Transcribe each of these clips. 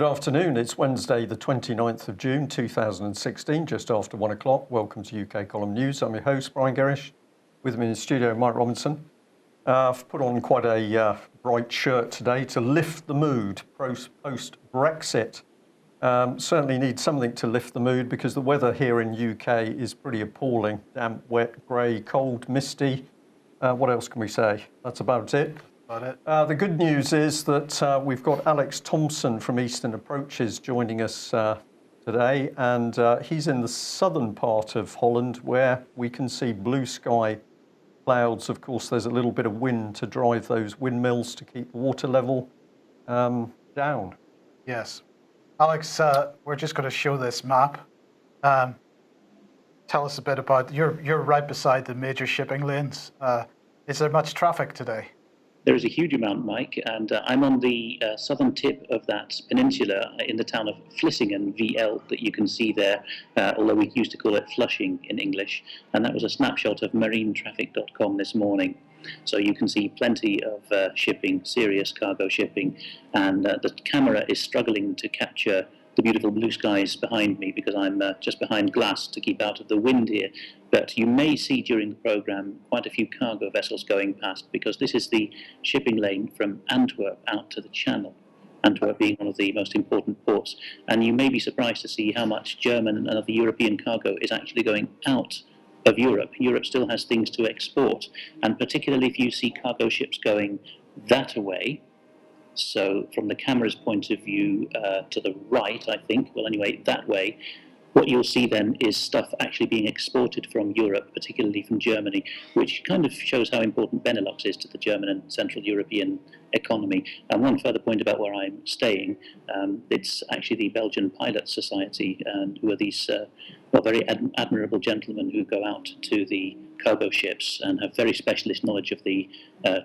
afternoon. It's Wednesday, the 29th of June, 2016, just after 1 o'clock. Welcome to UK Column News. I'm your host, Brian Gerrish. With me in the studio, Mike Robinson. I've put on quite a bright shirt today to lift the mood post-Brexit. Certainly need something to lift the mood because the weather here in UK is pretty appalling. Damp, wet, grey, cold, misty. What else can we say? That's about it. The good news is that we've got Alex Thomson from Eastern Approaches joining us today, and he's in the southern part of Holland where we can see blue sky clouds. Of course, there's a little bit of wind to drive those windmills to keep the water level down. Yes. Alex, we're just going to show this map. Tell us a bit about, you're right beside the major shipping lanes. Is there much traffic today? There is a huge amount, Mike, and I'm on the southern tip of that peninsula in the town of Vlissingen, VL, that you can see there, although we used to call it Flushing in English, and that was a snapshot of marinetraffic.com this morning. So you can see plenty of shipping, serious cargo shipping, and the camera is struggling to capture the beautiful blue skies behind me because I'm just behind glass to keep out of the wind here. But you may see during the programme quite a few cargo vessels going past because this is the shipping lane from Antwerp out to the Channel, Antwerp being one of the most important ports. And you may be surprised to see how much German and other European cargo is actually going out of Europe. Europe still has things to export, and particularly if you see cargo ships going that way. So from the camera's point of view to the right, I think, well anyway, that way, what you'll see then is stuff actually being exported from Europe, particularly from Germany, which kind of shows how important Benelux is to the German and Central European economy. And one further point about where I'm staying, it's actually the Belgian Pilot Society, who are these very admirable gentlemen who go out to the cargo ships and have very specialist knowledge of the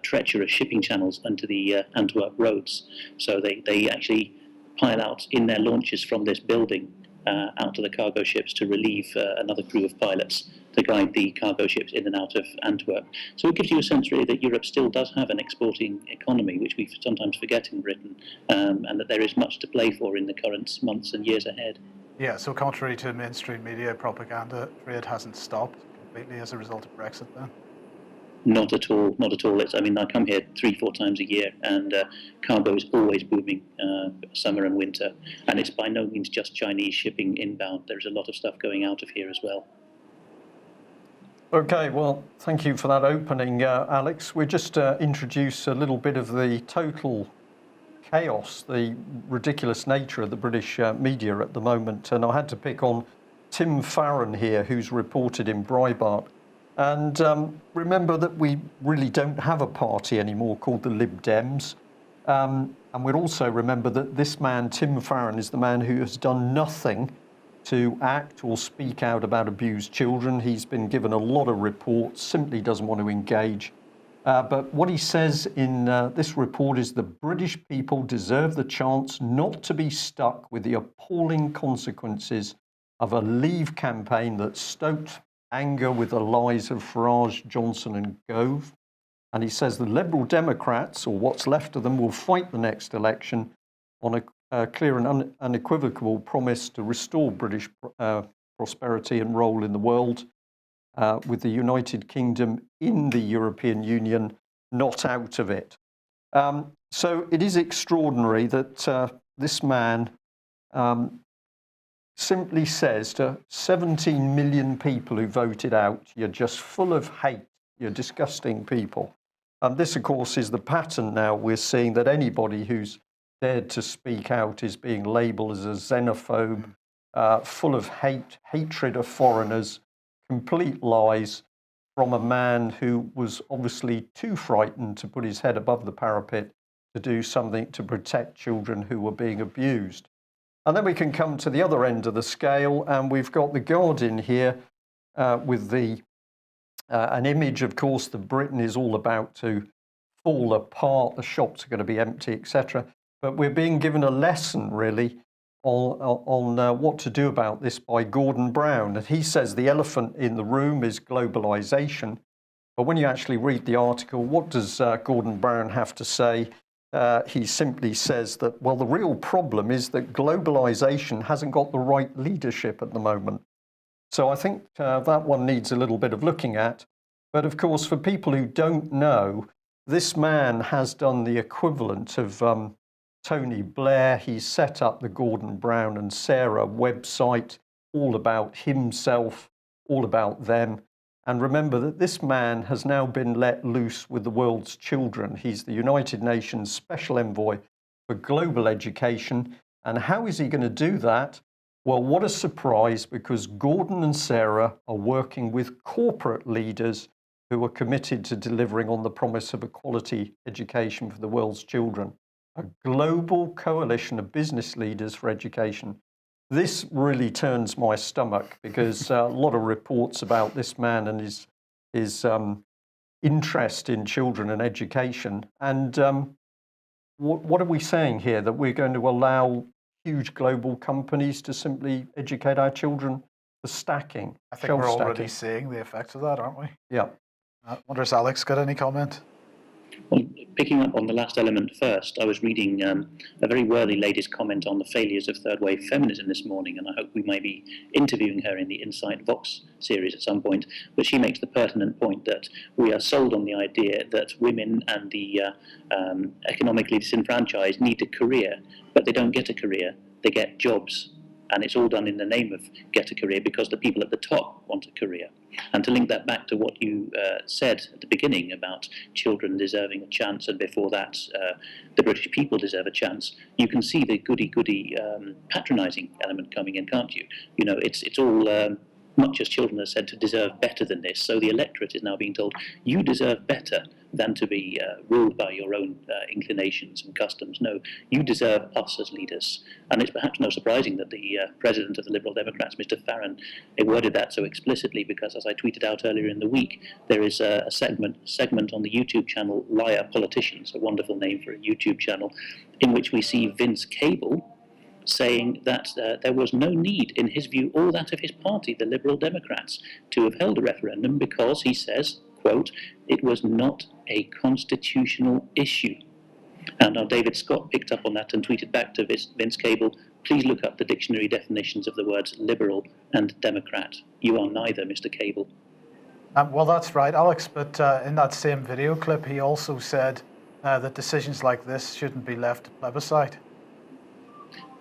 treacherous shipping channels into the Antwerp roads. So they actually pile out in their launches from this building out to the cargo ships to relieve another crew of pilots to guide the cargo ships in and out of Antwerp. So it gives you a sense really that Europe still does have an exporting economy, which we sometimes forget in Britain, and that there is much to play for in the current months and years ahead. Yeah, so contrary to mainstream media propaganda, trade hasn't stopped completely as a result of Brexit then? Not at all, not at all. I mean, I come here 3-4 times a year, and cargo is always booming, summer and winter. And it's by no means just Chinese shipping inbound. There's a lot of stuff going out of here as well. Okay, well, thank you for that opening, Alex. We'll just introduce a little bit of the total chaos, the ridiculous nature of the British media at the moment. And I had to pick on Tim Farron here, who's reported in Breitbart. And remember that we really don't have a party anymore called the Lib Dems. And we'll also remember that this man, Tim Farron, is the man who has done nothing to act or speak out about abused children. He's been given a lot of reports, simply doesn't want to engage. But what he says in this report is the British people deserve the chance not to be stuck with the appalling consequences of a Leave campaign that stoked anger with the lies of Farage, Johnson and Gove. And he says the Liberal Democrats, or what's left of them, will fight the next election on a clear and unequivocal promise to restore British prosperity and role in the world, with the United Kingdom in the European Union, not out of it. So it is extraordinary that this man simply says to 17 million people who voted out, you're just full of hate, you're disgusting people. And this, of course, is the pattern now. We're seeing that anybody who's dared to speak out is being labelled as a xenophobe, full of hatred of foreigners, complete lies from a man who was obviously too frightened to put his head above the parapet to do something to protect children who were being abused. And then we can come to the other end of the scale, and we've got the Guardian here with an image, of course, that Britain is all about to fall apart, the shops are going to be empty, etc. But we're being given a lesson, really, on what to do about this by Gordon Brown. And he says the elephant in the room is globalisation. But when you actually read the article, what does Gordon Brown have to say? he simply says that, well, the real problem is that globalisation hasn't got the right leadership at the moment. So I think that one needs a little bit of looking at. But of course, for people who don't know, this man has done the equivalent of Tony Blair. He set up the Gordon Brown and Sarah website, all about himself, all about them. And remember that this man has now been let loose with the world's children. He's the United Nations Special Envoy for Global Education. And how is he going to do that? Well, what a surprise, because Gordon and Sarah are working with corporate leaders who are committed to delivering on the promise of a quality education for the world's children. A global coalition of business leaders for education. This really turns my stomach, because a lot of reports about this man and his interest in children and education. And what are we saying here? That we're going to allow huge global companies to simply educate our children for stacking? I think we're already seeing the effects of that, aren't we? Yeah. I wonder if Alex got any comment? Well, picking up on the last element first, I was reading a very worthy lady's comment on the failures of third wave feminism this morning, and I hope we may be interviewing her in the Insight Vox series at some point. But she makes the pertinent point that we are sold on the idea that women and the economically disenfranchised need a career, but they don't get a career, they get jobs. And it's all done in the name of get a career because the people at the top want a career. And to link that back to what you said at the beginning about children deserving a chance, and before that, the British people deserve a chance, you can see the goody-goody patronising element coming in, can't you? You know, it's all not just children are said to deserve better than this, so the electorate is now being told, you deserve better than to be ruled by your own inclinations and customs. No, you deserve us as leaders. And it's perhaps no surprising that the president of the Liberal Democrats, Mr. Farron, worded that so explicitly, because as I tweeted out earlier in the week, there is a segment on the YouTube channel Liar Politicians, a wonderful name for a YouTube channel, in which we see Vince Cable saying that there was no need, in his view, or that of his party, the Liberal Democrats, to have held a referendum because, he says, quote, it was not a constitutional issue. And now David Scott picked up on that and tweeted back to Vince Cable, please look up the dictionary definitions of the words liberal and democrat. You are neither, Mr. Cable. Well, that's right, Alex, but in that same video clip, he also said that decisions like this shouldn't be left to plebiscite.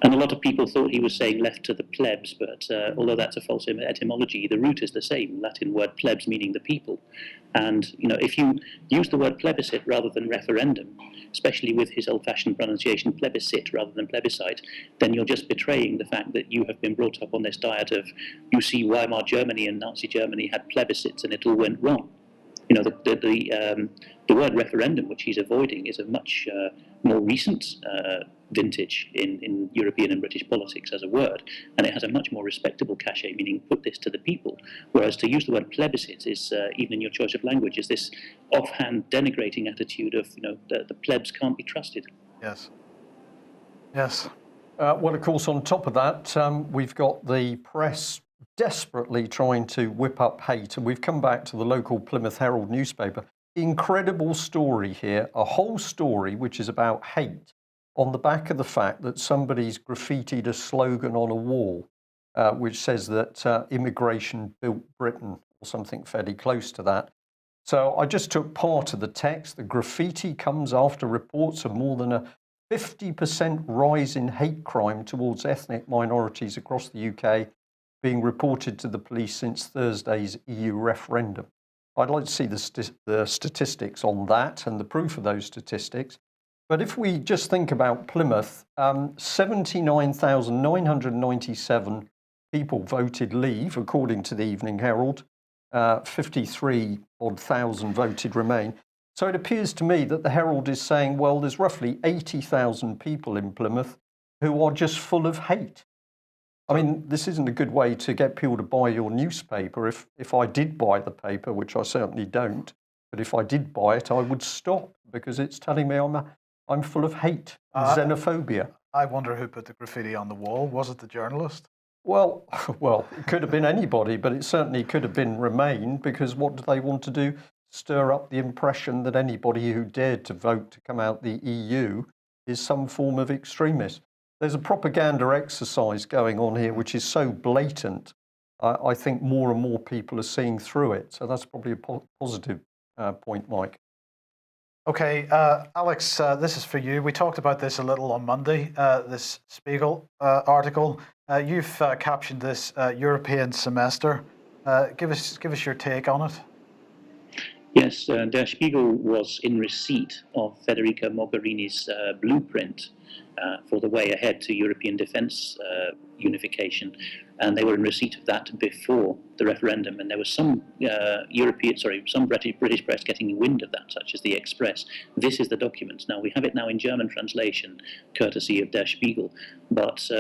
And a lot of people thought he was saying left to the plebs, but although that's a false etymology, the root is the same, Latin word plebs meaning the people. And, you know, if you use the word plebiscite rather than referendum, especially with his old-fashioned pronunciation plebiscite rather than plebiscite, then you're just betraying the fact that you have been brought up on this diet of, you see, Weimar Germany and Nazi Germany had plebiscites and it all went wrong. You know, the word referendum, which he's avoiding, is a much more recent vintage in European and British politics as a word, and it has a much more respectable cachet, meaning put this to the people. Whereas to use the word plebiscite is, even in your choice of language, is this offhand denigrating attitude of, you know, the plebs can't be trusted. Yes. Yes. Well, of course, on top of that, we've got the press desperately trying to whip up hate, and we've come back to the local Plymouth Herald newspaper. Incredible story here, a whole story which is about hate on the back of the fact that somebody's graffitied a slogan on a wall which says that immigration built Britain, or something fairly close to that. So I just took part of the text. The graffiti comes after reports of more than a 50% rise in hate crime towards ethnic minorities across the UK being reported to the police since Thursday's EU referendum. I'd like to see the statistics on that and the proof of those statistics. But if we just think about Plymouth, 79,997 people voted leave, according to the Evening Herald. 53,000 voted remain. So it appears to me that the Herald is saying, well, there's roughly 80,000 people in Plymouth who are just full of hate. I mean, this isn't a good way to get people to buy your newspaper. If I did buy the paper, which I certainly don't, but if I did buy it, I would stop because it's telling me I'm full of hate and xenophobia. I wonder who put the graffiti on the wall. Was it the journalist? Well, it could have been anybody, but it certainly could have been Remain, because what do they want to do? stir up the impression that anybody who dared to vote to come out the EU is some form of extremist. There's a propaganda exercise going on here which is so blatant. I think more and more people are seeing through it. So that's probably a positive point, Mike. Okay, Alex, this is for you. We talked about this a little on Monday, this Spiegel article. You've captioned this European semester. Give us your take on it. Yes, Der Spiegel was in receipt of Federica Mogherini's blueprint for the way ahead to European defence unification, and they were in receipt of that before the referendum. And there was some some British press getting wind of that, such as the Express. This is the document. Now we have it now in German translation, courtesy of Der Spiegel. But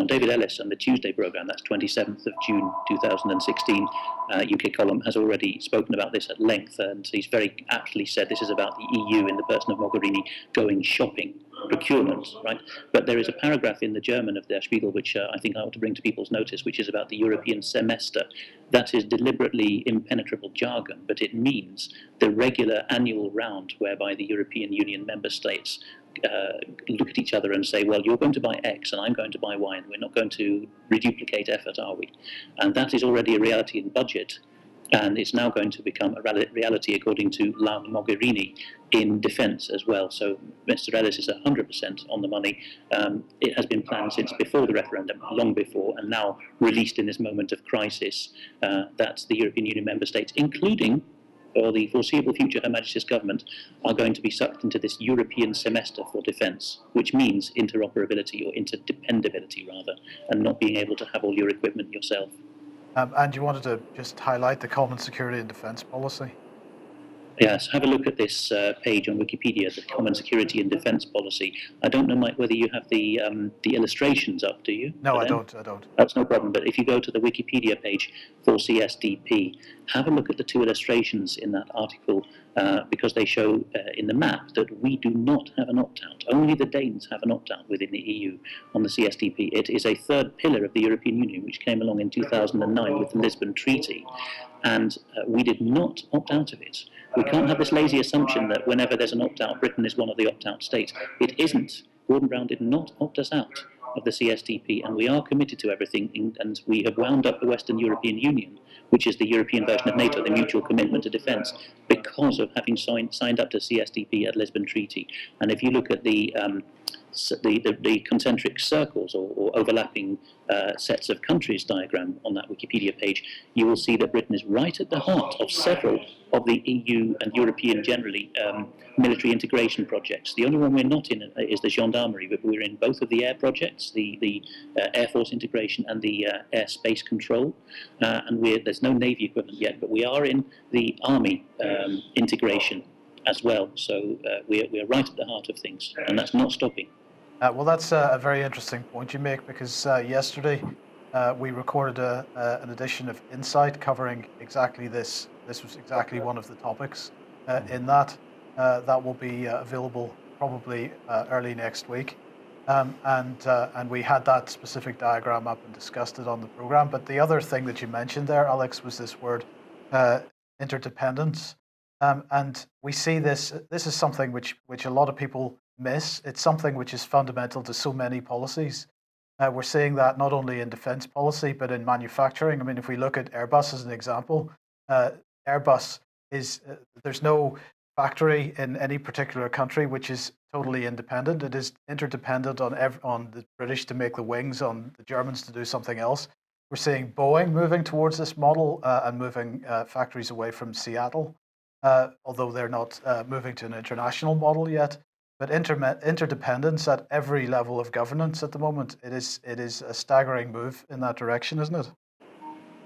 David Ellis on the Tuesday programme, that's 27th of June 2016, UK column, has already spoken about this at length, and he's very aptly said this is about the EU in the person of Mogherini going shopping, procurement, right? But there is a paragraph in the German of Der Spiegel which I think I ought to bring to people's notice, which is about the European semester. That is deliberately impenetrable jargon, but it means the regular annual round whereby the European Union member states look at each other and say, well, you're going to buy X and I'm going to buy Y, and we're not going to reduplicate effort, are we? And that is already a reality in budget, and it's now going to become a reality, according to La Mogherini, in defence as well. So Mr. Ellis is 100% on the money. It has been planned since before the referendum, long before, and now released in this moment of crisis, that the European Union member states, including or the foreseeable future Her Majesty's government, are going to be sucked into this European semester for defence, which means interoperability or interdependability rather, and not being able to have all your equipment yourself. And you wanted to just highlight the Common Security and Defence Policy? Yes, have a look at this page on Wikipedia, the Common Security and Defence Policy. I don't know, Mike, whether you have the illustrations up, do you? No, I don't. That's no problem, but if you go to the Wikipedia page for CSDP, have a look at the two illustrations in that article, because they show in the map that we do not have an opt-out. Only the Danes have an opt-out within the EU on the CSDP. It is a third pillar of the European Union, which came along in 2009 with the Lisbon Treaty, and we did not opt out of it. We can't have this lazy assumption that whenever there's an opt-out, Britain is one of the opt-out states. It isn't. Gordon Brown did not opt us out of the CSDP, and we are committed to everything, and we have wound up the Western European Union, which is the European version of NATO, the mutual commitment to defence, because of having signed up to CSDP at Lisbon Treaty. And if you look at the concentric circles or overlapping sets of countries diagram on that Wikipedia page, you will see that Britain is right at the heart of several of the EU and European generally military integration projects. The only one we're not in is the gendarmerie, but we're in both of the air projects, the Air Force integration and the air space control, and there's no Navy equipment yet, but we are in the Army integration as well. So we're right at the heart of things, and that's not stopping. Well, that's a very interesting point you make, because yesterday we recorded an edition of Insight covering exactly this. This was exactly one of the topics in that. That will be available probably early next week. And we had that specific diagram up and discussed it on the program. But the other thing that you mentioned there, Alex, was this word interdependence. And we see this is something which a lot of people miss. It's something which is fundamental to so many policies. We're seeing that not only in defence policy, but in manufacturing. I mean, if we look at Airbus as an example, Airbus is, there's no factory in any particular country which is totally independent. It is interdependent on the British to make the wings, on the Germans to do something else. We're seeing Boeing moving towards this model and moving factories away from Seattle, although they're not moving to an international model yet. But interdependence at every level of governance at the moment, it is a staggering move in that direction, isn't it?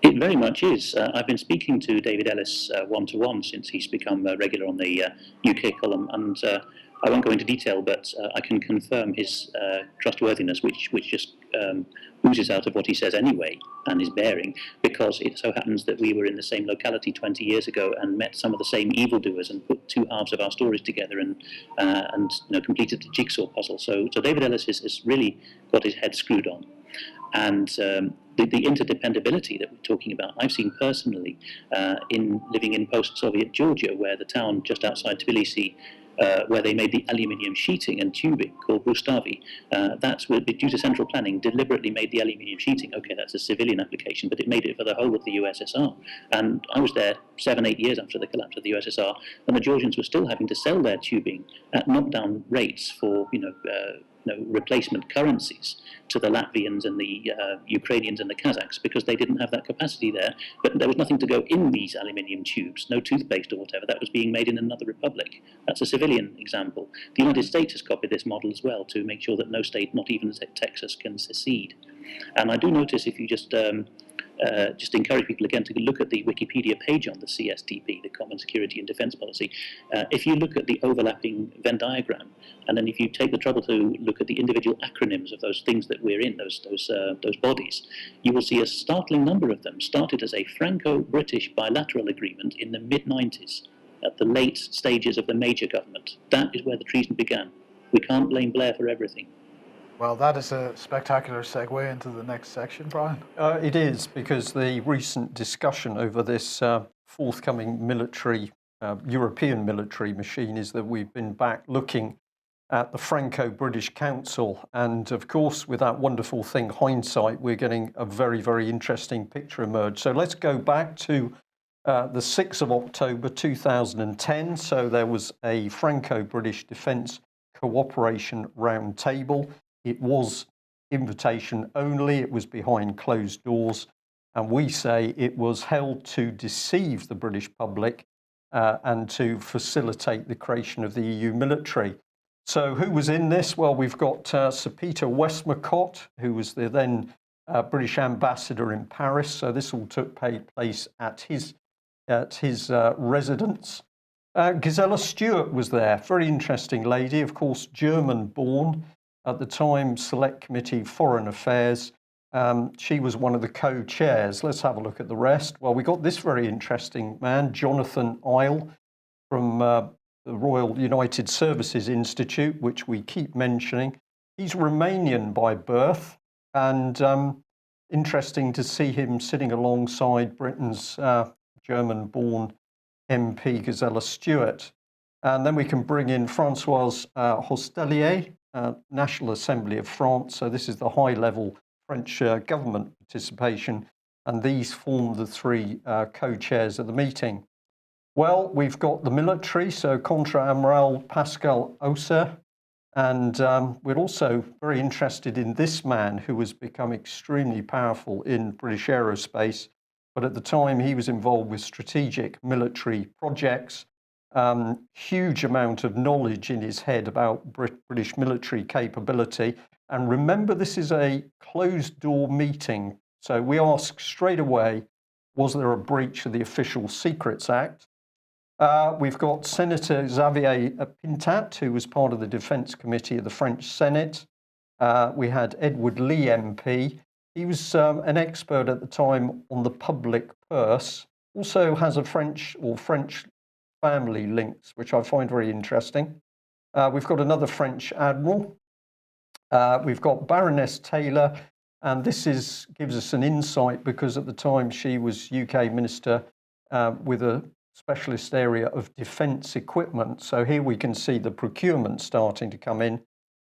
It very much is. I've been speaking to David Ellis one-to-one since he's become regular on the UK column, and I won't go into detail, but I can confirm his trustworthiness, which just oozes out of what he says anyway, and his bearing, because it so happens that we were in the same locality 20 years ago and met some of the same evildoers and put two halves of our stories together and completed the jigsaw puzzle. So David Ellis has really got his head screwed on. And the interdependability that we're talking about, I've seen personally in living in post-Soviet Georgia, where the town just outside Tbilisi, where they made the aluminium sheeting and tubing called Rustavi. That's due to central planning, deliberately made the aluminium sheeting. Okay, that's a civilian application, but it made it for the whole of the USSR. And I was there 7-8 years after the collapse of the USSR, and the Georgians were still having to sell their tubing at knockdown rates for replacement currencies to the Latvians and the Ukrainians and the Kazakhs, because they didn't have that capacity there. But there was nothing to go in these aluminium tubes, no toothpaste or whatever. That was being made in another republic. That's a civilian example. The United States has copied this model as well to make sure that no state, not even Texas, can secede. And I do notice, if you just encourage people again to look at the Wikipedia page on the CSDP, the Common Security and Defence Policy. If you look at the overlapping Venn diagram, and then if you take the trouble to look at the individual acronyms of those things that we're in, those bodies, you will see a startling number of them started as a Franco-British bilateral agreement in the mid-90s, at the late stages of the major government. That is where the treason began. We can't blame Blair for everything. Well, that is a spectacular segue into the next section, Brian. It is, because the recent discussion over this forthcoming military, European military machine, is that we've been back looking at the Franco-British Council. And of course, with that wonderful thing, hindsight, we're getting a very, very interesting picture emerge. So let's go back to the 6th of October 2010. So there was a Franco-British Defence Cooperation Roundtable. It was invitation only, it was behind closed doors, and we say it was held to deceive the British public and to facilitate the creation of the EU military. So who was in this? Well, we've got Sir Peter Westmacott, who was the then British ambassador in Paris. So this all took place at his residence. Gisela Stuart was there, very interesting lady, of course, German-born. At the time, Select Committee Foreign Affairs. She was one of the co-chairs. Let's have a look at the rest. Well, we got this very interesting man, Jonathan Isle, from the Royal United Services Institute, which we keep mentioning. He's Romanian by birth, and interesting to see him sitting alongside Britain's German-born MP, Gisela Stuart. And then we can bring in Françoise Hostelier, National Assembly of France. So this is the high-level French government participation, and these form the three co-chairs of the meeting. Well, we've got the military, so Contra-Amiral Pascal Aucer, and we're also very interested in this man who has become extremely powerful in British aerospace, but at the time he was involved with strategic military projects. Huge amount of knowledge in his head about British military capability. And remember, this is a closed door meeting. So we ask straight away, was there a breach of the Official Secrets Act? We've got Senator Xavier Pintat, who was part of the Defence Committee of the French Senate. We had Edward Lee MP. He was an expert at the time on the public purse. Also has a French family links, which I find very interesting. We've got another French admiral. We've got Baroness Taylor, and this gives us an insight because at the time she was UK Minister with a specialist area of defence equipment. So here we can see the procurement starting to come in.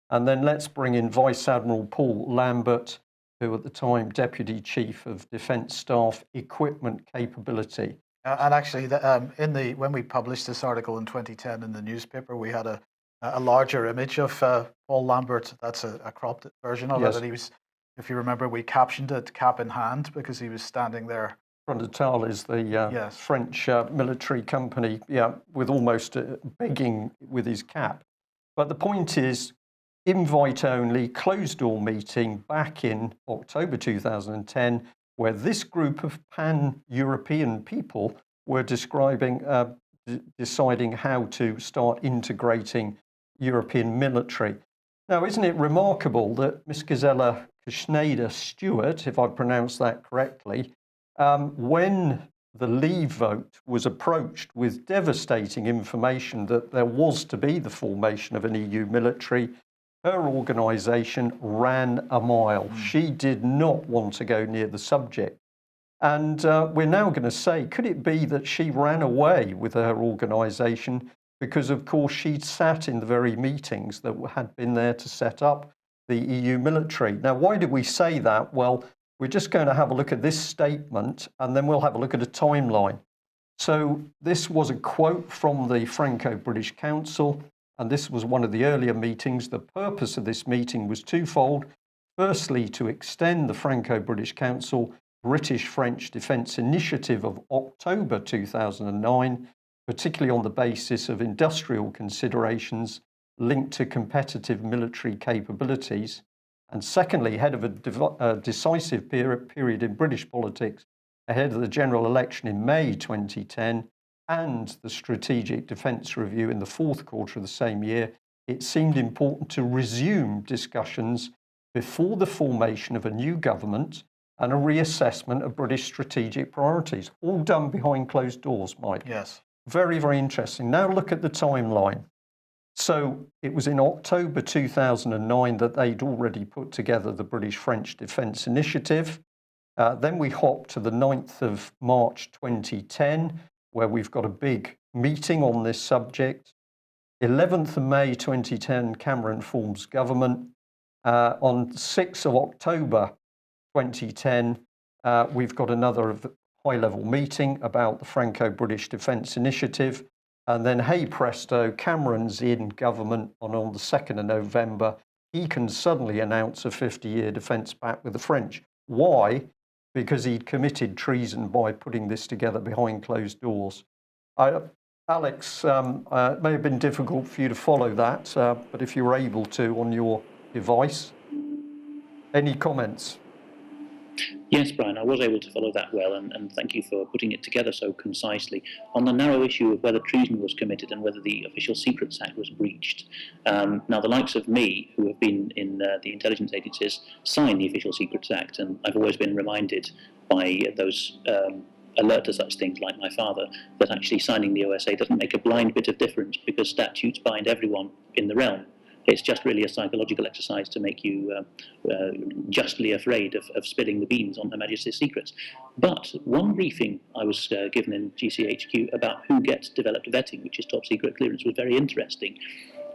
And then let's bring in Vice Admiral Paul Lambert, who at the time Deputy Chief of Defence Staff Equipment Capability. And actually, when we published this article in 2010 in the newspaper, we had a larger image of Paul Lambert. That's a cropped version of it. And he was, if you remember, we captioned it "cap in hand" because he was standing there. Frontal is the French military company, with almost begging with his cap. But the point is, invite only, closed door meeting back in October 2010. Where this group of pan-European people were deciding how to start integrating European military. Now, isn't it remarkable that Miss Gisela Stuart, if I pronounced that correctly, when the Leave vote was approached with devastating information that there was to be the formation of an EU military, her organisation ran a mile. She did not want to go near the subject. And we're now going to say, could it be that she ran away with her organisation because, of course, she'd sat in the very meetings that had been there to set up the EU military? Now, why did we say that? Well, we're just going to have a look at this statement, and then we'll have a look at a timeline. So this was a quote from the Franco-British Council, and this was one of the earlier meetings. The purpose of this meeting was twofold. Firstly, to extend the Franco-British Council British-French Defence Initiative of October 2009, particularly on the basis of industrial considerations linked to competitive military capabilities. And secondly, ahead of a decisive period in British politics, ahead of the general election in May 2010 and the Strategic Defence Review in the fourth quarter of the same year, it seemed important to resume discussions before the formation of a new government and a reassessment of British strategic priorities, all done behind closed doors, Mike. Yes. Very, very interesting. Now look at the timeline. So it was in October 2009 that they'd already put together the British-French Defence Initiative. Then we hop to the 9th of March 2010, where we've got a big meeting on this subject. 11th of May 2010, Cameron forms government. On 6th of October 2010, we've got another high-level meeting about the Franco-British Defence Initiative. And then, hey presto, Cameron's in government, and on the 2nd of November, he can suddenly announce a 50-year defence pact with the French. Why? Because he'd committed treason by putting this together behind closed doors. Alex, it may have been difficult for you to follow that, but if you were able to on your device, any comments? Yes, Brian, I was able to follow that well, and thank you for putting it together so concisely. On the narrow issue of whether treason was committed and whether the Official Secrets Act was breached, now the likes of me, who have been in the intelligence agencies, signed the Official Secrets Act, and I've always been reminded by those alert to such things like my father that actually signing the OSA doesn't make a blind bit of difference because statutes bind everyone in the realm. It's just really a psychological exercise to make you justly afraid of spilling the beans on Her Majesty's secrets. But one briefing I was given in GCHQ about who gets developed vetting, which is top secret clearance, was very interesting,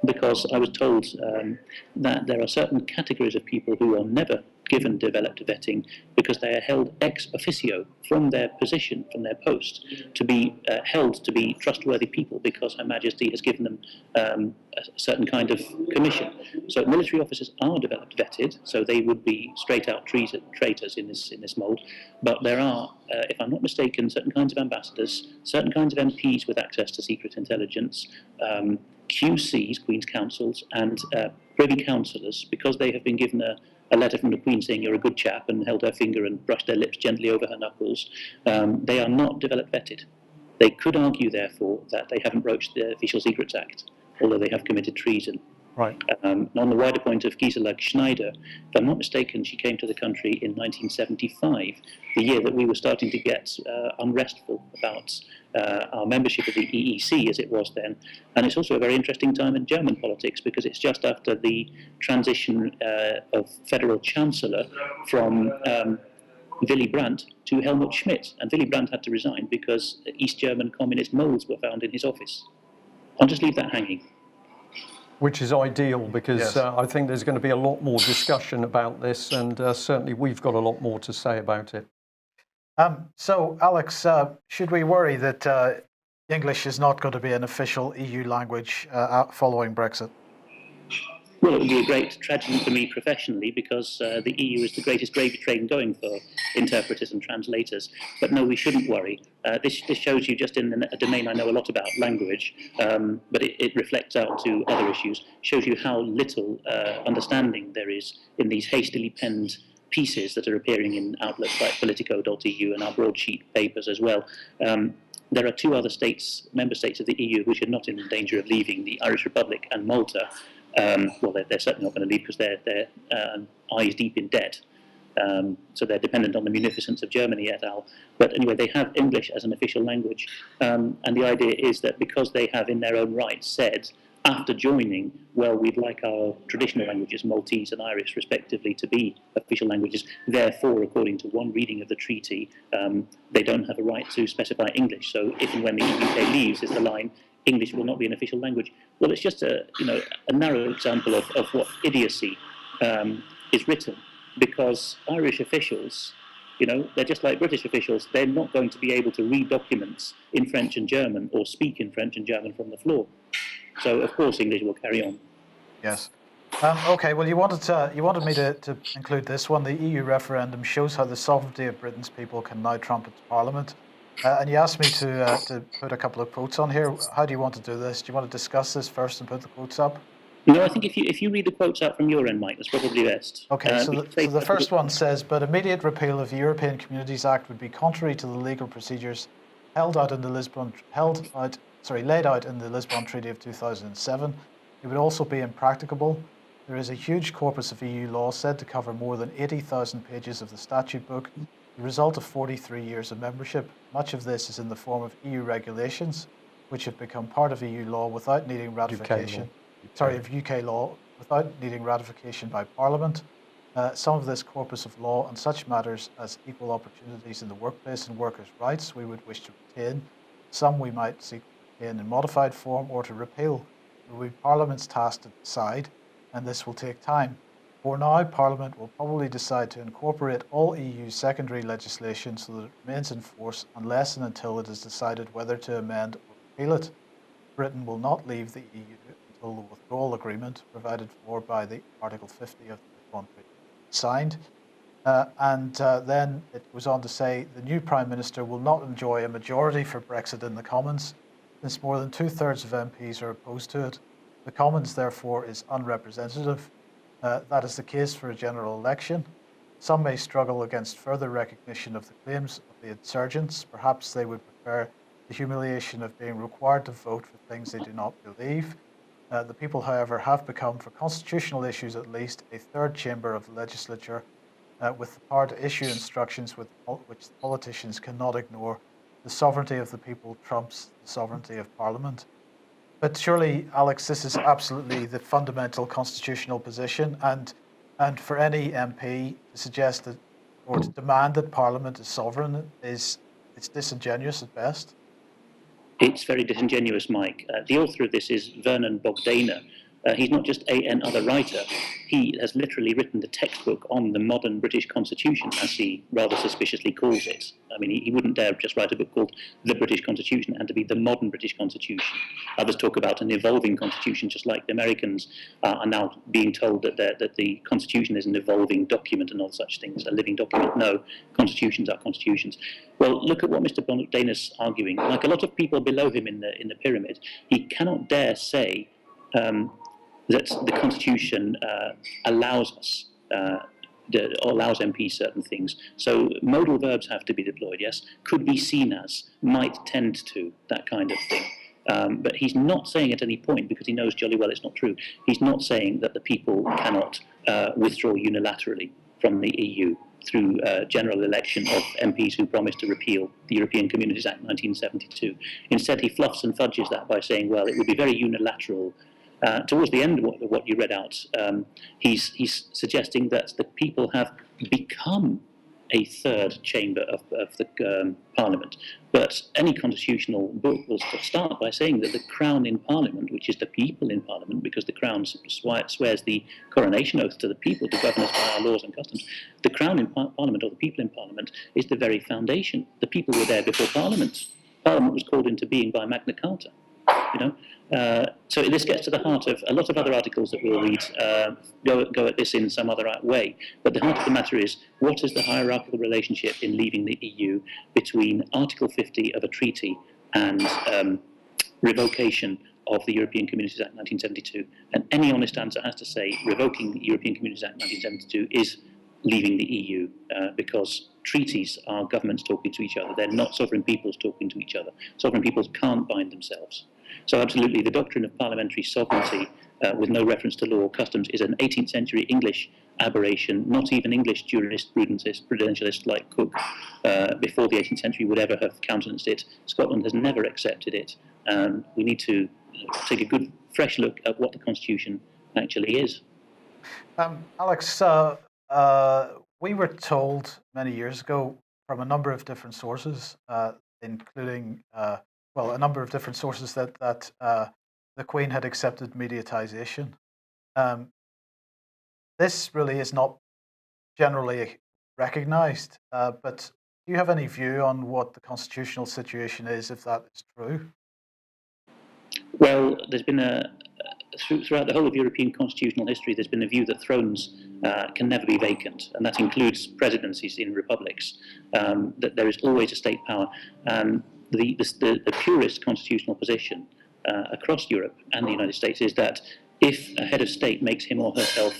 because I was told that there are certain categories of people who are never given developed vetting because they are held ex officio from their position, from their post, to be held to be trustworthy people because Her Majesty has given them a certain kind of commission. So military officers are developed vetted, so they would be straight out traitors in this mould. But there are, if I'm not mistaken, certain kinds of ambassadors, certain kinds of MPs with access to secret intelligence, QCs, Queen's Counsels, and Privy Councillors, because they have been given a letter from the Queen saying you're a good chap and held her finger and brushed their lips gently over her knuckles, they are not developed vetted. They could argue, therefore, that they haven't broached the Official Secrets Act, although they have committed treason. Right. On the wider point of Gisela Stuart, if I'm not mistaken, she came to the country in 1975, the year that we were starting to get unrestful about our membership of the EEC, as it was then. And it's also a very interesting time in German politics because it's just after the transition of Federal Chancellor from Willy Brandt to Helmut Schmidt. And Willy Brandt had to resign because East German communist moles were found in his office. I'll just leave that hanging. Which is ideal because Yes. I think there's going to be a lot more discussion about this, and certainly we've got a lot more to say about it. So, Alex, should we worry that English is not going to be an official EU language following Brexit? Well, it would be a great tragedy for me professionally because the EU is the greatest gravy train going for interpreters and translators. But no, we shouldn't worry. This shows you, just in a domain I know a lot about, language, but it reflects out to other issues, shows you how little understanding there is in these hastily penned pieces that are appearing in outlets like Politico.eu and our broadsheet papers as well. There are two other member states of the EU, which are not in danger of leaving, the Irish Republic and Malta. Well, they're certainly not going to leave because they're eyes deep in debt. So they're dependent on the munificence of Germany et al. But anyway, they have English as an official language. And the idea is that because they have in their own right said, after joining, well, we'd like our traditional languages, Maltese and Irish respectively, to be official languages. Therefore, according to one reading of the treaty, they don't have a right to specify English. So if and when the UK leaves, is the line, English will not be an official language. Well, it's just a narrow example of what idiocy is written, because Irish officials, they're just like British officials. They're not going to be able to read documents in French and German or speak in French and German from the floor. So, of course, English will carry on. Yes. Okay, well, you wanted me to include this one. The EU referendum shows how the sovereignty of Britain's people can now trump its parliament. And you asked me to put a couple of quotes on here. How do you want to do this? Do you want to discuss this first and put the quotes up? No, I think if you read the quotes out from your end, Mike, that's probably best. Okay, so the first one says, but immediate repeal of the European Communities Act would be contrary to the legal procedures laid out in the Lisbon Treaty of 2007. It would also be impracticable. There is a huge corpus of EU law said to cover more than 80,000 pages of the statute book, the result of 43 years of membership. Much of this is in the form of EU regulations, which have become part of EU law without needing ratification. UK law, without needing ratification by Parliament. Some of this corpus of law on such matters as equal opportunities in the workplace and workers' rights we would wish to retain. Some we might seek to retain in modified form or to repeal. It will be Parliament's task to decide, and this will take time. For now, Parliament will probably decide to incorporate all EU secondary legislation so that it remains in force unless and until it is decided whether to amend or repeal it. Britain will not leave the EU until the withdrawal agreement provided for by the Article 50 of the Lisbon Treaty is signed. Then it goes on to say the new Prime Minister will not enjoy a majority for Brexit in the Commons, since more than 2/3 of MPs are opposed to it. The Commons, therefore, is unrepresentative. That is the case for a general election. Some may struggle against further recognition of the claims of the insurgents. Perhaps they would prefer the humiliation of being required to vote for things they do not believe. The people, however, have become, for constitutional issues at least, a third chamber of the legislature with the power to issue instructions which politicians cannot ignore. The sovereignty of the people trumps the sovereignty of Parliament. But surely, Alex, this is absolutely the fundamental constitutional position, and for any MP to suggest that or to demand that Parliament is sovereign it's disingenuous at best. It's very disingenuous, Mike. The author of this is Vernon Bogdana. He's not just another writer. He has literally written the textbook on the modern British Constitution, as he rather suspiciously calls it. I mean, he wouldn't dare just write a book called The British Constitution and to be the modern British Constitution. Others talk about an evolving constitution, just like the Americans are now being told that the Constitution is an evolving document and all such things, a living document. No, constitutions are constitutions. Well, look at what Mr. Bogdana's arguing. Like a lot of people below him in the pyramid, he cannot dare say that the Constitution allows us, allows MPs certain things. So modal verbs have to be deployed, yes, could be seen as, might tend to, that kind of thing. But he's not saying at any point, because he knows jolly well it's not true, he's not saying that the people cannot withdraw unilaterally from the EU through general election of MPs who promised to repeal the European Communities Act 1972. Instead, he fluffs and fudges that by saying, well, it would be very unilateral. Towards the end of what you read out, he's suggesting that the people have become a third chamber of the Parliament. But any constitutional book will start by saying that the Crown in Parliament, which is the people in Parliament, because the Crown swears the coronation oath to the people to govern us by our laws and customs, the Crown in Parliament, or the people in Parliament, is the very foundation. The people were there before Parliament. Parliament was called into being by Magna Carta. So this gets to the heart of a lot of other articles that we'll read go at this in some other way. But the heart of the matter is, what is the hierarchical relationship in leaving the EU between Article 50 of a treaty and revocation of the European Communities Act 1972? And any honest answer has to say revoking the European Communities Act 1972 is leaving the EU, because treaties are governments talking to each other. They're not sovereign peoples talking to each other. Sovereign peoples can't bind themselves. So absolutely, the doctrine of parliamentary sovereignty with no reference to law or customs is an 18th century English aberration. Not even English prudentialists like Cook before the 18th century would ever have countenanced it. Scotland has never accepted it. We need to take a good, fresh look at what the Constitution actually is. Alex, we were told many years ago from a number of different sources, including, well, a number of different sources that the Queen had accepted mediatisation. This really is not generally recognised, but do you have any view on what the constitutional situation is, if that is true? Well, there's been throughout the whole of European constitutional history, there's been a view that thrones can never be vacant, and that includes presidencies in republics, that there is always a state power. The purest constitutional position across Europe and the United States is that if a head of state makes him or herself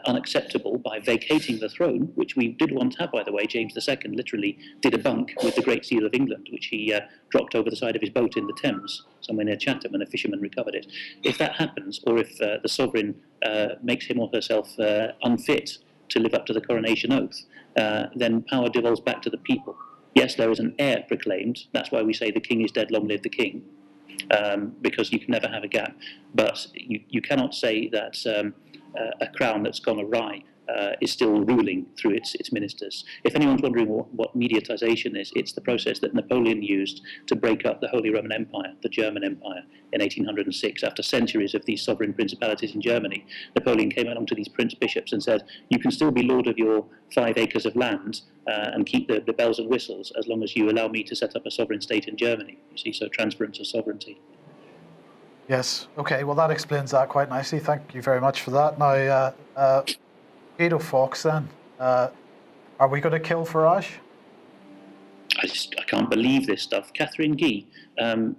unacceptable by vacating the throne, which we did once have, by the way. James II literally did a bunk with the Great Seal of England, which he dropped over the side of his boat in the Thames, somewhere near Chatham, and a fisherman recovered it. If that happens, or if the sovereign makes him or herself unfit to live up to the coronation oath, then power devolves back to the people. Yes, there is an heir proclaimed. That's why we say the king is dead, long live the king, because you can never have a gap. But you cannot say that a crown that's gone awry is still ruling through its ministers. If anyone's wondering what mediatisation is, it's the process that Napoleon used to break up the Holy Roman Empire, the German Empire, in 1806. After centuries of these sovereign principalities in Germany, Napoleon came along to these prince-bishops and said, you can still be lord of your 5 acres of land and keep the bells and whistles as long as you allow me to set up a sovereign state in Germany. You see, so transference of sovereignty. Yes. Okay. Well, that explains that quite nicely. Thank you very much for that. Now, Guido Fawkes, then, are we going to kill Farage? I can't believe this stuff. Catherine Gee. I mean,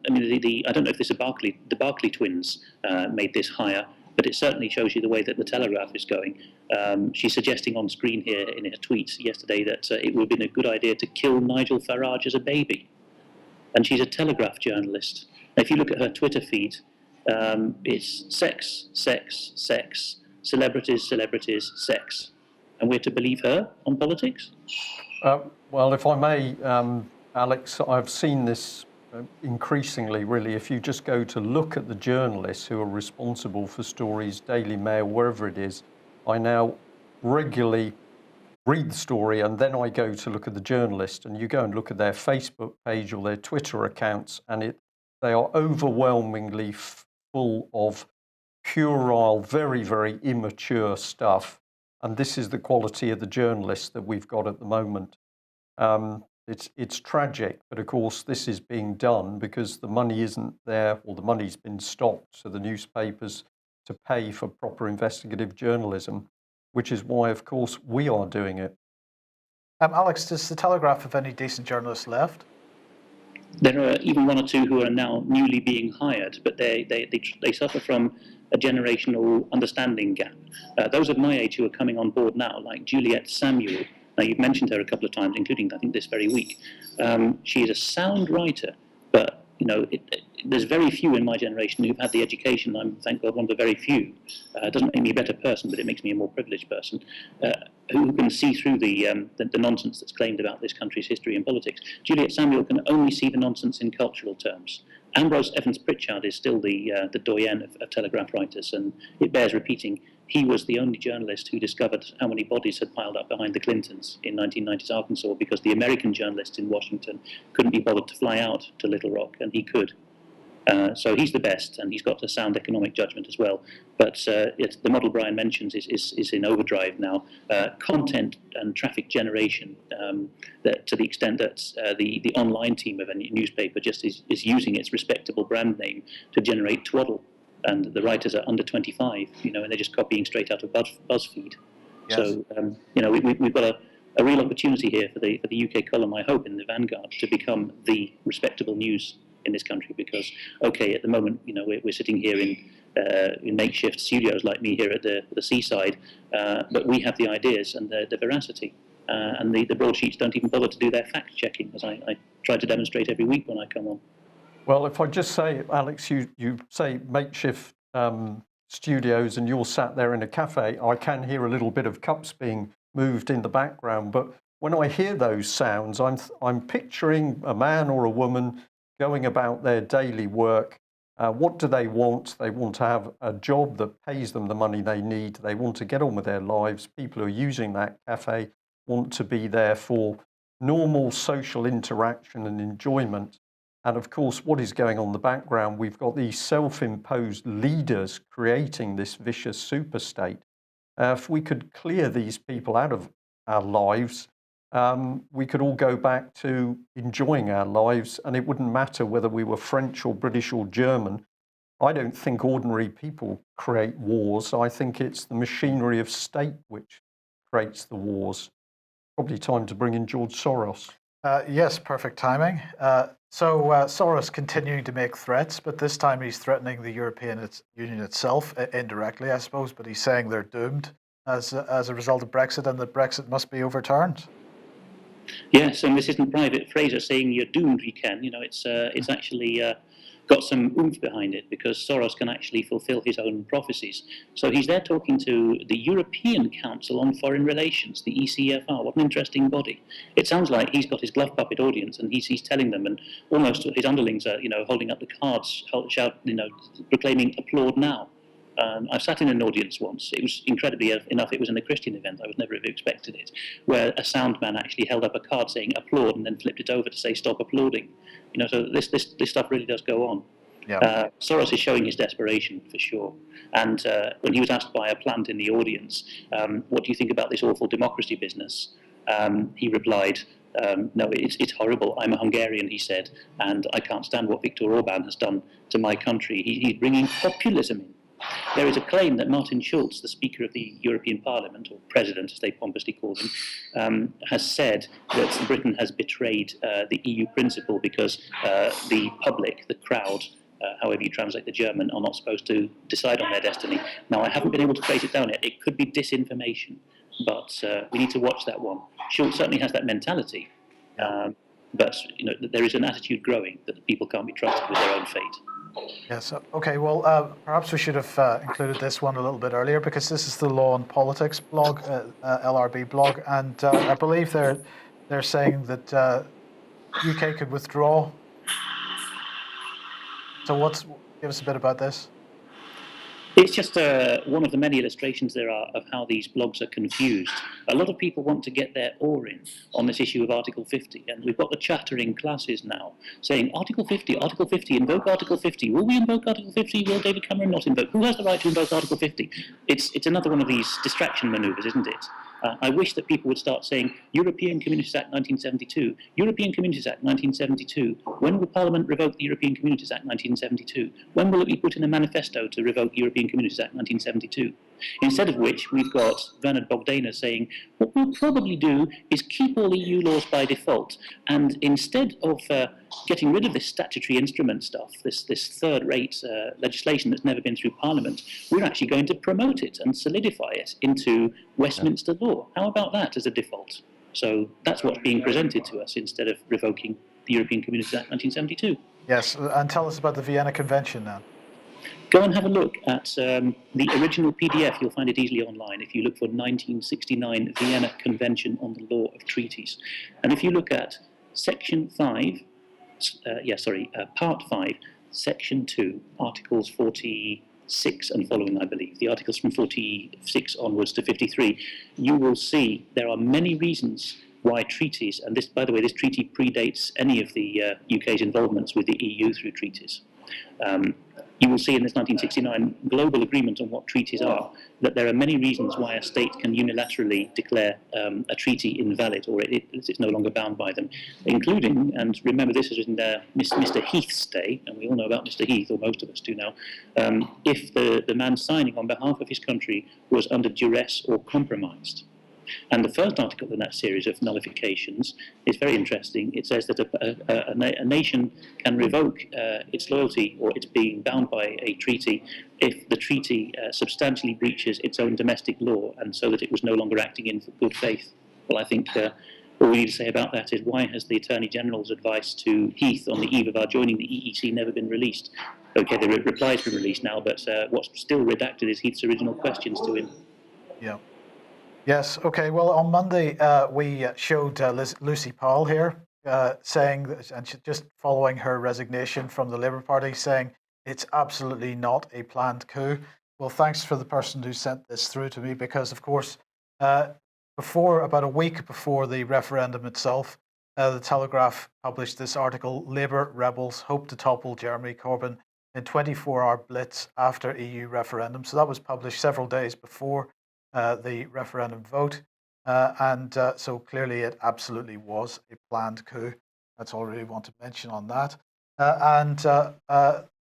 I don't know if this is the Barclay twins made this hire, but it certainly shows you the way that the Telegraph is going. She's suggesting on screen here in her tweets yesterday that it would have been a good idea to kill Nigel Farage as a baby, and she's a Telegraph journalist. Now, if you look at her Twitter feed, it's sex, sex, sex, celebrities, celebrities, sex. And we're to believe her on politics? Well, if I may, Alex, I've seen this increasingly, really. If you just go to look at the journalists who are responsible for stories, Daily Mail, wherever it is, I now regularly read the story and then I go to look at the journalist, and you go and look at their Facebook page or their Twitter accounts, and they are overwhelmingly full of puerile, very, very immature stuff. And this is the quality of the journalists that we've got at the moment. It's tragic, but of course this is being done because the money isn't there, or the money's been stopped, so the newspapers to pay for proper investigative journalism, which is why, of course, we are doing it. Alex, does the Telegraph have any decent journalists left? There are even one or two who are now newly being hired, but they suffer from a generational understanding gap. Those of my age who are coming on board now, like Juliet Samuel, now you've mentioned her a couple of times, including I think this very week. She is a sound writer, but you know, there's very few in my generation who've had the education. I'm, thank God, one of the very few. It doesn't make me a better person, but it makes me a more privileged person who can see through the nonsense that's claimed about this country's history and politics. Juliet Samuel can only see the nonsense in cultural terms. Ambrose Evans Pritchard is still the doyen of Telegraph writers, and it bears repeating. He was the only journalist who discovered how many bodies had piled up behind the Clintons in 1990s Arkansas, because the American journalists in Washington couldn't be bothered to fly out to Little Rock, and he could. So he's the best, and he's got a sound economic judgment as well. But the model Brian mentions is in overdrive now. Content and traffic generation, that to the extent that the online team of a newspaper just is using its respectable brand name to generate twaddle. And the writers are under 25, you know, and they're just copying straight out of BuzzFeed. Yes. So, you know, we've got a real opportunity here for the UK column, I hope, in the Vanguard to become the respectable news in this country. Because, okay, at the moment, you know, we're sitting here in makeshift studios like me here at the seaside, but we have the ideas and the veracity. And the broadsheets don't even bother to do their fact-checking, as I try to demonstrate every week when I come on. Well, if I just say, Alex, you say makeshift studios and you're sat there in a cafe, I can hear a little bit of cups being moved in the background. But when I hear those sounds, I'm picturing a man or a woman going about their daily work. What do they want? They want to have a job that pays them the money they need. They want to get on with their lives. People who are using that cafe want to be there for normal social interaction and enjoyment. And of course, what is going on in the background? We've got these self-imposed leaders creating this vicious superstate. If we could clear these people out of our lives, we could all go back to enjoying our lives, and it wouldn't matter whether we were French or British or German. I don't think ordinary people create wars. I think it's the machinery of state which creates the wars. Probably time to bring in George Soros. Yes, perfect timing. So Soros continuing to make threats, but this time he's threatening the European Union itself, indirectly, I suppose, but he's saying they're doomed as a result of Brexit and that Brexit must be overturned. Yes, and this isn't private Fraser saying you're doomed, we can. You know, it's actually got some oomph behind it because Soros can actually fulfill his own prophecies. So he's there talking to the European Council on Foreign Relations, the ECFR. What an interesting body. It sounds like he's got his glove puppet audience and he's telling them, and almost his underlings are, holding up the cards, proclaiming applaud now. I've sat in an audience once. It was incredibly enough. It was in a Christian event. I was never expected it, where a sound man actually held up a card saying "applaud" and then flipped it over to say "stop applauding." So this stuff really does go on. Yeah. Soros is showing his desperation for sure. And when he was asked by a plant in the audience, "What do you think about this awful democracy business?" He replied, "No, it's horrible. I'm a Hungarian," he said, "and I can't stand what Viktor Orban has done to my country. He's bringing populism in." There is a claim that Martin Schulz, the Speaker of the European Parliament, or President as they pompously call him, has said that Britain has betrayed the EU principle because the public, the crowd, however you translate the German, are not supposed to decide on their destiny. Now, I haven't been able to trace it down yet. It could be disinformation, but we need to watch that one. Schulz certainly has that mentality, but there is an attitude growing that people can't be trusted with their own fate. Yes. Okay. Well, perhaps we should have included this one a little bit earlier because this is the Law and Politics blog, LRB blog, and I believe they're saying that UK could withdraw. So give us a bit about this. It's just one of the many illustrations there are of how these blogs are confused. A lot of people want to get their oar in on this issue of Article 50, and we've got the chatter in classes now saying, Article 50, invoke Article 50. Will we invoke Article 50? Will David Cameron not invoke? Who has the right to invoke Article 50? It's another one of these distraction manoeuvres, isn't it? I wish that people would start saying, European Communities Act 1972, European Communities Act 1972. When will Parliament revoke the European Communities Act 1972? When will it be put in a manifesto to revoke the European Communities Act 1972? Instead of which, we've got Bernard Bogdana saying, what we'll probably do is keep all EU laws by default. And instead of getting rid of this statutory instrument stuff, this third-rate legislation that's never been through Parliament, we're actually going to promote it and solidify it into Westminster law. How about that as a default? So that's what's being presented to us instead of revoking the European Communities Act 1972. Yes, and tell us about the Vienna Convention now. Go and have a look at the original PDF. You'll find it easily online if you look for 1969 Vienna Convention on the Law of Treaties. And if you look at Section 5, Part 5, Section 2, Articles 46 and following, I believe, the articles from 46 onwards to 53, you will see there are many reasons why treaties, and this, by the way, this treaty predates any of the UK's involvements with the EU through treaties. You will see in this 1969 global agreement on what treaties are that there are many reasons why a state can unilaterally declare a treaty invalid or it's no longer bound by them, including, and remember this is in Mr. Heath's day, and we all know about Mr. Heath, or most of us do now, if the man signing on behalf of his country was under duress or compromised. And the first article in that series of nullifications is very interesting. It says that a nation can revoke its loyalty or its being bound by a treaty if the treaty substantially breaches its own domestic law and so that it was no longer acting in good faith. Well, I think all we need to say about that is why has the Attorney General's advice to Heath on the eve of our joining the EEC never been released? Okay, the reply's been released now, but what's still redacted is Heath's original questions to him. Yeah. Yes. Okay. Well, on Monday we showed Lucy Powell here saying that, and just following her resignation from the Labour Party, saying it's absolutely not a planned coup. Well, thanks for the person who sent this through to me, because of course, about a week before the referendum itself, the Telegraph published this article: Labour rebels hope to topple Jeremy Corbyn in 24-hour blitz after EU referendum. So that was published several days before the referendum vote. So clearly it absolutely was a planned coup. That's all I really want to mention on that.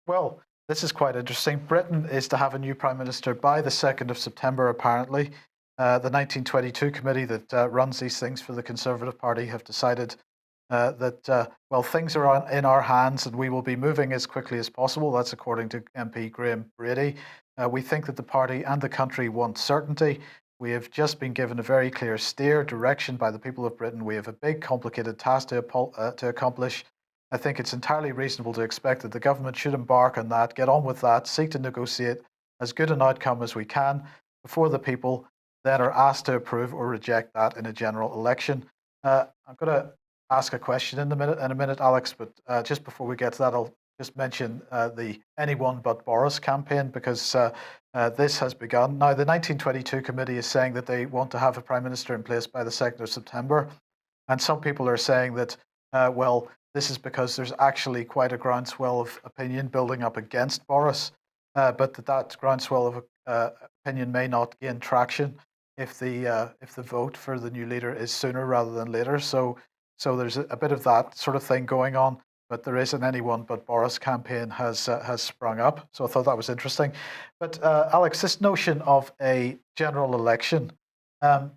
Well, this is quite interesting. Britain is to have a new Prime Minister by the 2nd of September, apparently. The 1922 committee that runs these things for the Conservative Party have decided that, well, things are in our hands and we will be moving as quickly as possible. That's according to MP Graham Brady. We think that the party and the country want certainty. We have just been given a very clear direction by the people of Britain. We have a big, complicated task to accomplish. I think it's entirely reasonable to expect that the government should embark on that, get on with that, seek to negotiate as good an outcome as we can before the people then are asked to approve or reject that in a general election. I'm going to ask a question in a minute, Alex, but just before we get to that, I'll just mention the Anyone But Boris campaign, because this has begun. Now, the 1922 committee is saying that they want to have a Prime Minister in place by the 2nd of September. And some people are saying that, well, this is because there's actually quite a groundswell of opinion building up against Boris, but that groundswell of opinion may not gain traction if the vote for the new leader is sooner rather than later. So there's a bit of that sort of thing going on. But there is an Anyone But Boris campaign has sprung up. So I thought that was interesting. But Alex, this notion of a general election,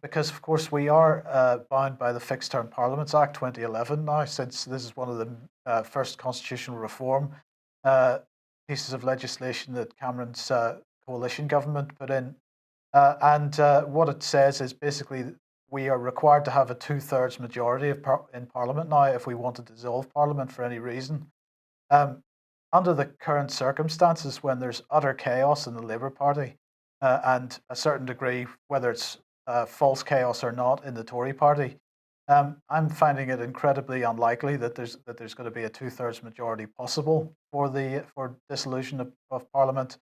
because of course we are bound by the Fixed Term Parliaments Act 2011 now, since this is one of the first constitutional reform pieces of legislation that Cameron's coalition government put in. And what it says is basically we are required to have a 2/3 majority in Parliament now if we want to dissolve Parliament for any reason. Under the current circumstances, when there's utter chaos in the Labour Party and a certain degree, whether it's false chaos or not, in the Tory Party, I'm finding it incredibly unlikely that there's going to be a 2/3 majority possible for dissolution of Parliament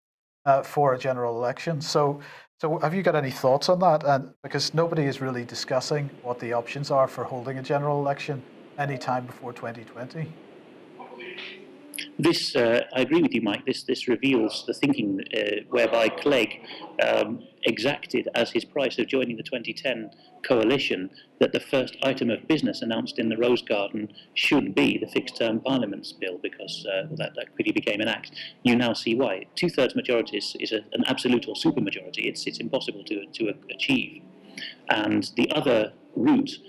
for a general election. So have you got any thoughts on that? And because nobody is really discussing what the options are for holding a general election any time before 2020. This, I agree with you, Mike. This reveals the thinking whereby Clegg exacted as his price of joining the 2010 coalition that the first item of business announced in the Rose Garden should be the Fixed Term Parliaments Bill, because that quickly became an act. You now see why. 2/3 majority is an absolute or supermajority. It's impossible to achieve. And the other route,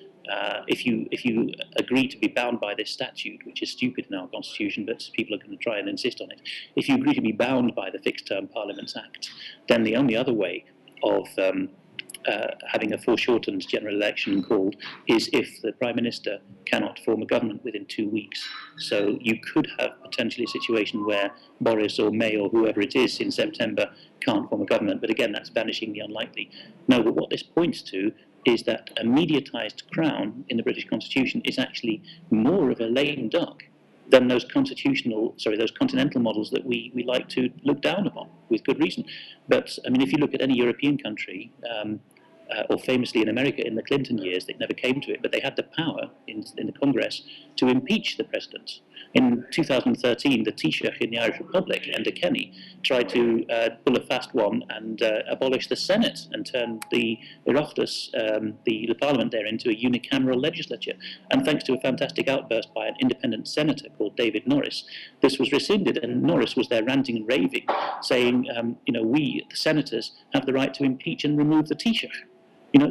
if you agree to be bound by this statute, which is stupid in our constitution, but people are going to try and insist on it, if you agree to be bound by the Fixed Term Parliaments Act, then the only other way of having a foreshortened general election called is if the Prime Minister cannot form a government within 2 weeks. So you could have potentially a situation where Boris or May or whoever it is in September can't form a government, but again, that's vanishingly unlikely. No, but what this points to is that a mediatised crown in the British Constitution is actually more of a lame duck than those continental models that we like to look down upon, with good reason. But I mean, if you look at any European country, or famously in America in the Clinton years, it never came to it, but they had the power in the Congress to impeach the president. In 2013, the Taoiseach in the Irish Republic, Enda Kenny, tried to pull a fast one and abolish the Senate and turn the Oireachtas, the parliament there, into a unicameral legislature. And thanks to a fantastic outburst by an independent senator called David Norris, this was rescinded, and Norris was there ranting and raving, saying, we, the senators, have the right to impeach and remove the Taoiseach.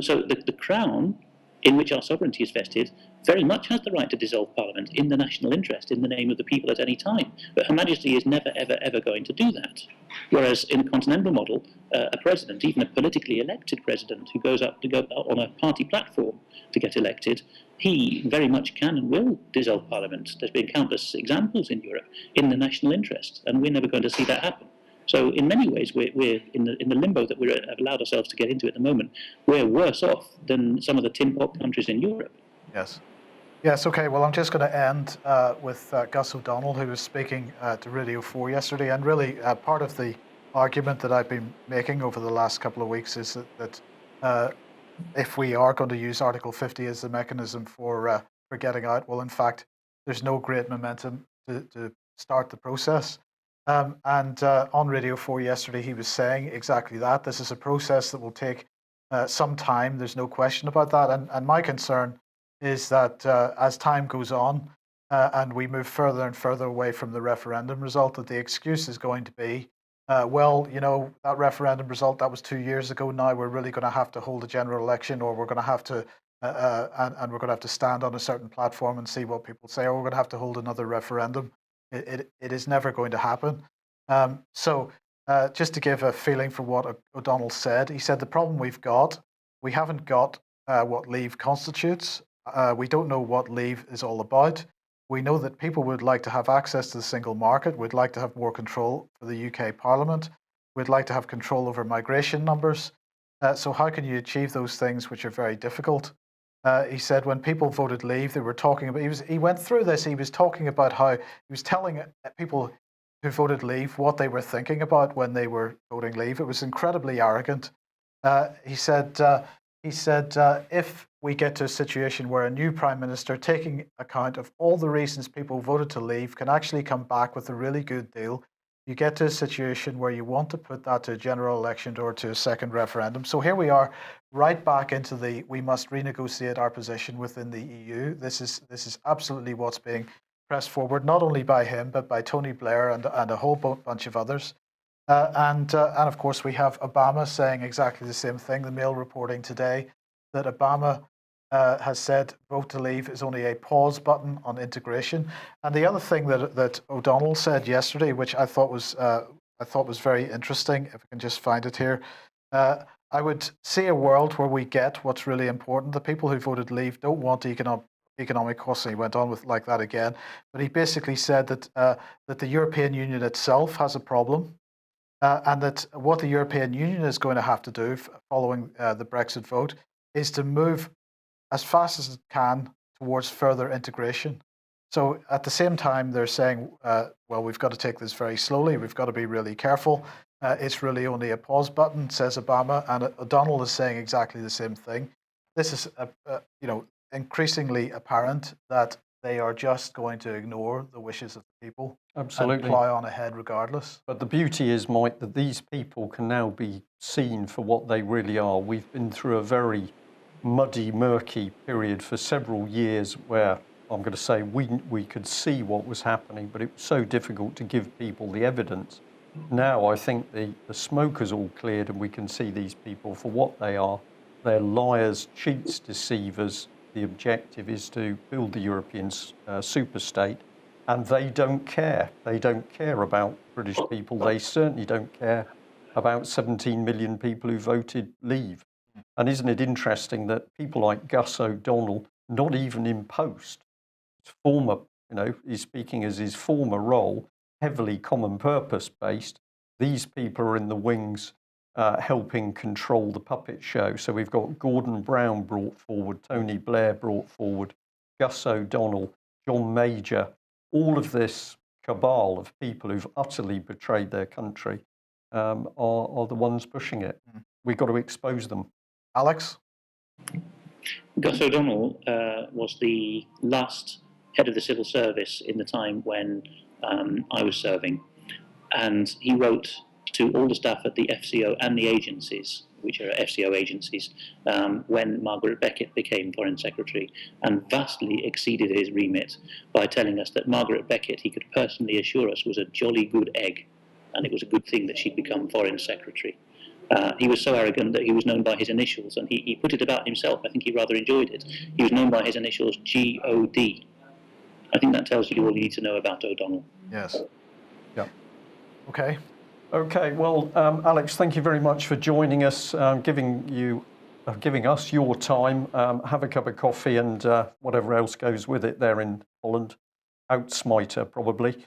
So the Crown, in which our sovereignty is vested, very much has the right to dissolve Parliament in the national interest, in the name of the people at any time. But Her Majesty is never, ever, ever going to do that. Whereas in a continental model, a president, even a politically elected president who goes up to go on a party platform to get elected, he very much can and will dissolve Parliament. There's been countless examples in Europe in the national interest, and we're never going to see that happen. So in many ways, we're in the limbo that we've allowed ourselves to get into at the moment. We're worse off than some of the tin pot countries in Europe. Yes. Yes, okay. Well, I'm just going to end with Gus O'Donnell, who was speaking to Radio 4 yesterday. And really, part of the argument that I've been making over the last couple of weeks is that if we are going to use Article 50 as the mechanism for getting out, well, in fact, there's no great momentum to start the process. And on Radio 4 yesterday, he was saying exactly that. This is a process that will take some time. There's no question about that. And my concern is that as time goes on and we move further and further away from the referendum result, that the excuse is going to be, well, you know, that referendum result, that was 2 years ago. Now we're really going to have to hold a general election, or we're going to have to, and we're going to have to stand on a certain platform and see what people say, or we're going to have to hold another referendum. It is never going to happen. So just to give a feeling for what O'Donnell said, he said the problem we haven't got what leave constitutes. We don't know what leave is all about. We know that people would like to have access to the single market. We'd like to have more control for the UK Parliament. We'd like to have control over migration numbers. So how can you achieve those things which are very difficult? He said when people voted leave, they were talking about, he went through this, he was talking about how, he was telling people who voted leave what they were thinking about when they were voting leave. It was incredibly arrogant. He said, if we get to a situation where a new Prime Minister, taking account of all the reasons people voted to leave, can actually come back with a really good deal, you get to a situation where you want to put that to a general election or to a second referendum. So here we are, right back into the we must renegotiate our position within the EU. This is absolutely what's being pressed forward, not only by him, but by Tony Blair and a whole bunch of others. And of course, we have Obama saying exactly the same thing. The Mail reporting today that Obama has said vote to leave is only a pause button on integration. And the other thing that O'Donnell said yesterday, which I thought was very interesting, if I can just find it here, I would see a world where we get what's really important. The people who voted leave don't want economic costs, and he went on with like that again. But he basically said that the European Union itself has a problem. And that what the European Union is going to have to do following the Brexit vote is to move as fast as it can towards further integration. So at the same time, they're saying, well, we've got to take this very slowly. We've got to be really careful. It's really only a pause button, says Obama. And O'Donnell is saying exactly the same thing. This is, increasingly apparent that they are just going to ignore the wishes of the people. Absolutely. And plow on ahead regardless. But the beauty is, Mike, that these people can now be seen for what they really are. We've been through a very muddy, murky period for several years where I'm going to say we could see what was happening, but it was so difficult to give people the evidence. Now I think the smoke is all cleared and we can see these people for what they are. They're liars, cheats, deceivers. The objective is to build the European superstate, and they don't care. They don't care about British people. They certainly don't care about 17 million people who voted leave. And isn't it interesting that people like Gus O'Donnell, not even in post, he's speaking as his former role, heavily common purpose based. These people are in the wings helping control the puppet show. So we've got Gordon Brown brought forward, Tony Blair brought forward, Gus O'Donnell, John Major, all of this cabal of people who've utterly betrayed their country are the ones pushing it. We've got to expose them. Alex? Gus O'Donnell was the last head of the civil service in the time when I was serving. And he wrote to all the staff at the FCO and the agencies, which are FCO agencies, when Margaret Beckett became Foreign Secretary, and vastly exceeded his remit by telling us that Margaret Beckett, he could personally assure us, was a jolly good egg, and it was a good thing that she'd become Foreign Secretary. He was so arrogant that he was known by his initials, and he put it about himself. I think he rather enjoyed it. He was known by his initials, G.O.D. I think that tells you all you need to know about O'Donnell. Yes. Yeah. Okay. Okay, well, Alex, thank you very much for joining us, giving you giving us your time. Have a cup of coffee and whatever else goes with it there in Holland. Outsmiter, probably.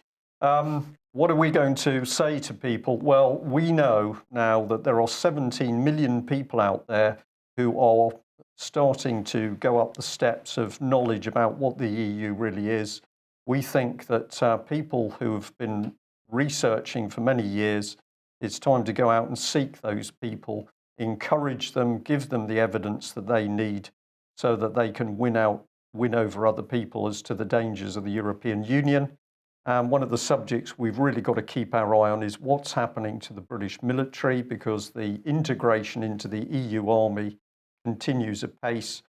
What are we going to say to people? Well, we know now that there are 17 million people out there who are starting to go up the steps of knowledge about what the EU really is. We think that people who have been researching for many years, it's time to go out and seek those people, encourage them, give them the evidence that they need so that they can win over other people as to the dangers of the European Union. And one of the subjects we've really got to keep our eye on is what's happening to the British military, because the integration into the EU army continues apace.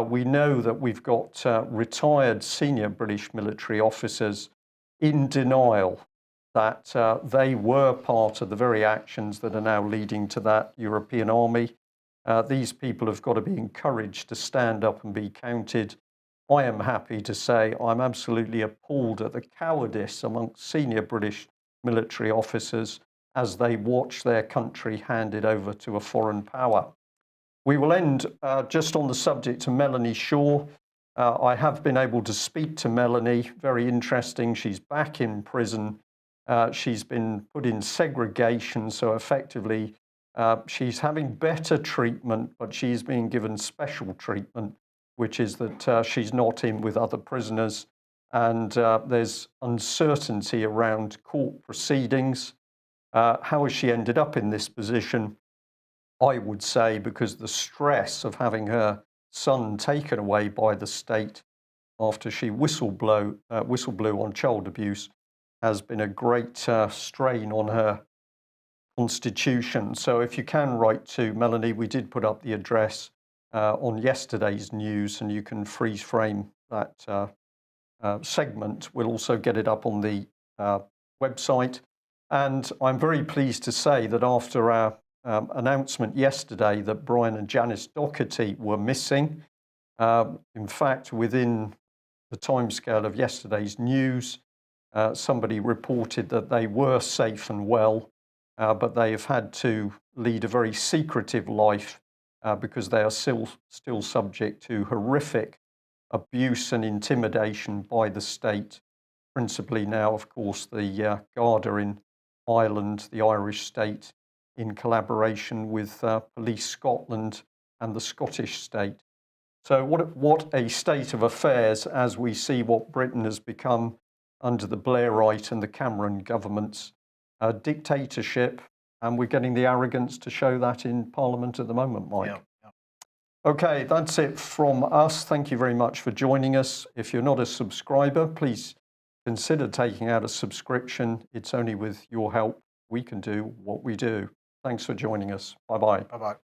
We know that we've got retired senior British military officers in denial that they were part of the very actions that are now leading to that European army. These people have got to be encouraged to stand up and be counted. I am happy to say I'm absolutely appalled at the cowardice amongst senior British military officers as they watch their country handed over to a foreign power. We will end just on the subject of Melanie Shaw. I have been able to speak to Melanie, very interesting. She's back in prison. She's been put in segregation, so effectively she's having better treatment, but she's being given special treatment, which is that she's not in with other prisoners, and there's uncertainty around court proceedings. How has she ended up in this position? I would say because the stress of having her son taken away by the state after she whistle blew on child abuse has been a great strain on her constitution. So if you can write to Melanie, we did put up the address on yesterday's news, and you can freeze frame that segment. We'll also get it up on the website. And I'm very pleased to say that after our announcement yesterday that Brian and Janice Doherty were missing, in fact, within the timescale of yesterday's news, somebody reported that they were safe and well, but they have had to lead a very secretive life because they are still subject to horrific abuse and intimidation by the state, principally now, of course, the Garda in Ireland, the Irish state, in collaboration with Police Scotland and the Scottish state. So what a state of affairs as we see what Britain has become under the Blairite and the Cameron governments, a dictatorship, and we're getting the arrogance to show that in Parliament at the moment, Mike. Yeah. Okay, that's it from us. Thank you very much for joining us. If you're not a subscriber, please consider taking out a subscription. It's only with your help we can do what we do. Thanks for joining us. Bye-bye. Bye-bye.